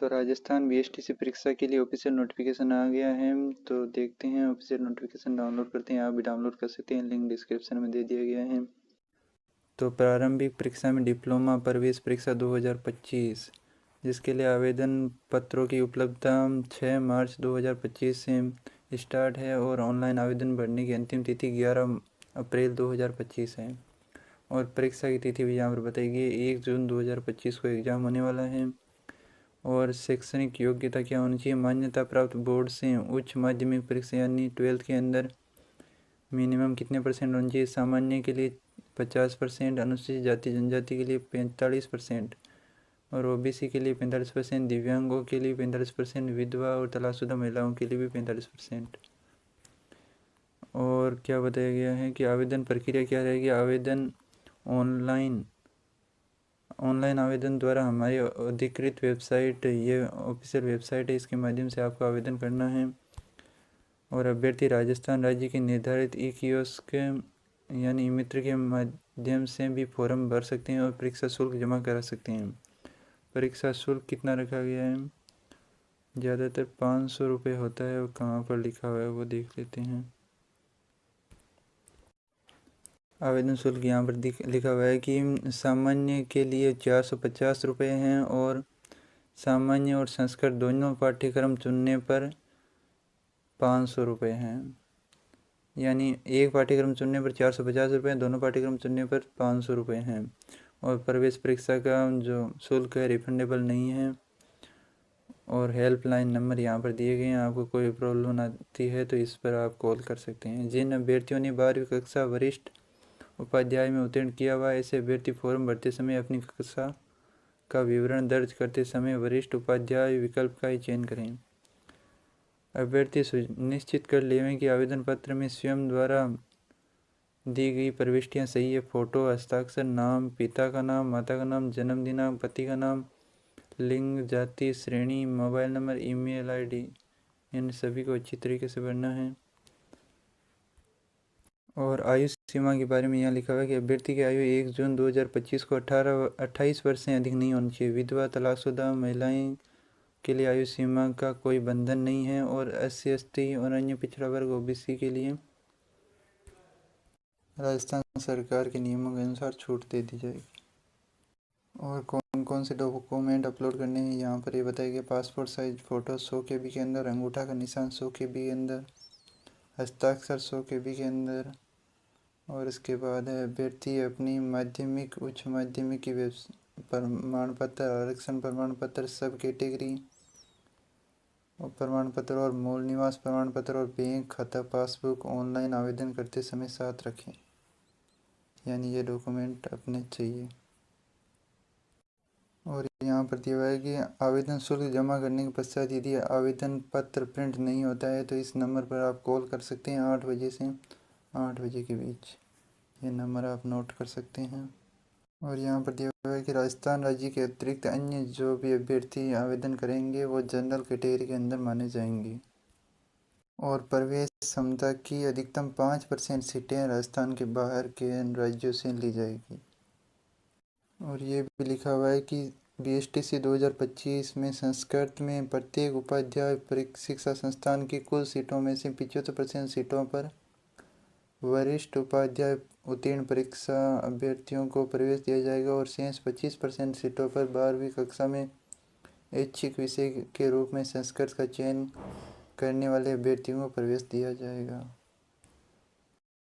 तो राजस्थान बीएसटीसी परीक्षा के लिए ऑफिशियल नोटिफिकेशन आ गया है। तो देखते हैं, ऑफिशियल नोटिफिकेशन डाउनलोड करते हैं। आप भी डाउनलोड कर सकते हैं, लिंक डिस्क्रिप्शन में दे दिया गया है। तो प्रारंभिक परीक्षा में डिप्लोमा प्रवेश परीक्षा 2025, जिसके लिए आवेदन पत्रों की उपलब्धता 6 मार्च 2025 से स्टार्ट है और ऑनलाइन आवेदन भरने की अंतिम तिथि 11 अप्रैल 2025 है। और परीक्षा की तिथि भी यहाँ पर बताई गई है, 1 जून 2025 को एग्ज़ाम होने वाला है। और शैक्षणिक योग्यता क्या होनी चाहिए? मान्यता प्राप्त बोर्ड से उच्च माध्यमिक परीक्षा यानी 12th के अंदर मिनिमम कितने परसेंट होनी चाहिए? सामान्य के लिए 50%, अनुसूचित जाति जनजाति के लिए 45% और ओबीसी के लिए 45%, दिव्यांगों के लिए 45%, विधवा और तलाकशुदा महिलाओं के लिए भी 45%। और क्या बताया गया है कि आवेदन प्रक्रिया क्या रहेगी? आवेदन ऑनलाइन आवेदन द्वारा हमारी अधिकृत वेबसाइट, ये ऑफिशियल वेबसाइट है, इसके माध्यम से आपको आवेदन करना है। और अभ्यर्थी राजस्थान राज्य के निर्धारित ई कियोस्क यानी ई मित्र के माध्यम से भी फॉर्म भर सकते हैं और परीक्षा शुल्क जमा करा सकते हैं। परीक्षा शुल्क कितना रखा गया है? ज़्यादातर 500 रुपये होता है। और कहाँ पर लिखा हुआ है वो देख लेते हैं। आवेदन शुल्क यहाँ पर लिखा हुआ है कि सामान्य के लिए 450 रुपये हैं और सामान्य और संस्कृत दोनों पाठ्यक्रम चुनने पर 500 रुपये हैं। यानी एक पाठ्यक्रम चुनने पर 450 रुपये, दोनों पाठ्यक्रम चुनने पर 500 रुपये हैं। और प्रवेश परीक्षा का जो शुल्क है रिफंडेबल नहीं है। और हेल्पलाइन नंबर यहाँ पर दिए गए हैं, आपको कोई प्रॉब्लम आती है तो इस पर आप कॉल कर सकते हैं। जिन अभ्यर्थियों ने 12वीं कक्षा वरिष्ठ उपाध्याय में उत्तीर्ण किया हुआ, ऐसे अभ्यर्थी फॉर्म भरते समय अपनी कक्षा का विवरण दर्ज करते समय वरिष्ठ उपाध्याय विकल्प का ही चयन करें। अभ्यर्थी सुनिश्चित कर लें कि आवेदन पत्र में स्वयं द्वारा दी गई प्रविष्टियाँ सही है। फोटो, हस्ताक्षर, नाम, पिता का नाम, माता का नाम, जन्म दिनांक, पति का नाम, लिंग, जाति, श्रेणी, मोबाइल नंबर, ईमेल आईडी, इन सभी को अच्छी तरीके से भरना है। और आयु सीमा के बारे में यहाँ लिखा हुआ है कि अभ्यर्थी की आयु 1 जून 2025 को 28 वर्ष से अधिक नहीं होनी चाहिए। विधवा, तलाकशुदा महिलाएं के लिए आयु सीमा का कोई बंधन नहीं है। और SC ST और अन्य पिछड़ा वर्ग ओबीसी के लिए राजस्थान सरकार के नियमों के अनुसार छूट दे दी जाएगी। और कौन कौन से डॉक्यूमेंट अपलोड करने हैं यहाँ पर ये बताया गया। पासपोर्ट साइज फ़ोटो 100 KB के अंदर, अंगूठा का निशान 100 KB के अंदर, हस्ताक्षर 100 KB के अंदर। और इसके बाद है अभ्यर्थी अपनी माध्यमिक, उच्च माध्यमिक की प्रमाण पत्र, आरक्षण प्रमाण पत्र, सब कैटेगरी और प्रमाण पत्र और मूल निवास प्रमाण पत्र और बैंक खाता पासबुक ऑनलाइन आवेदन करते समय साथ रखें। यानी ये डॉक्यूमेंट अपने चाहिए। और यहाँ पर दिया हुआ है कि आवेदन शुल्क जमा करने के पश्चात यदि आवेदन पत्र प्रिंट नहीं होता है तो इस नंबर पर आप कॉल कर सकते हैं 8 बजे से 8 बजे के बीच। ये नंबर आप नोट कर सकते हैं। और यहाँ पर दिया हुआ है कि राजस्थान राज्य के अतिरिक्त अन्य जो भी अभ्यर्थी आवेदन करेंगे वो जनरल कैटेगरी के अंदर माने जाएंगे। और प्रवेश क्षमता की अधिकतम 5% सीटें राजस्थान के बाहर के राज्यों से ली जाएगी। और ये भी लिखा हुआ है कि बीएसटीसी 2025 में संस्कृत में प्रत्येक उपाध्याय शिक्षा संस्थान की कुल सीटों में से 75% सीटों पर वरिष्ठ उपाध्याय उत्तीर्ण परीक्षा अभ्यर्थियों को प्रवेश दिया जाएगा और शेष 25% सीटों पर 12वीं कक्षा में ऐच्छिक विषय के रूप में संस्कृत का चयन करने वाले अभ्यर्थियों को प्रवेश दिया जाएगा।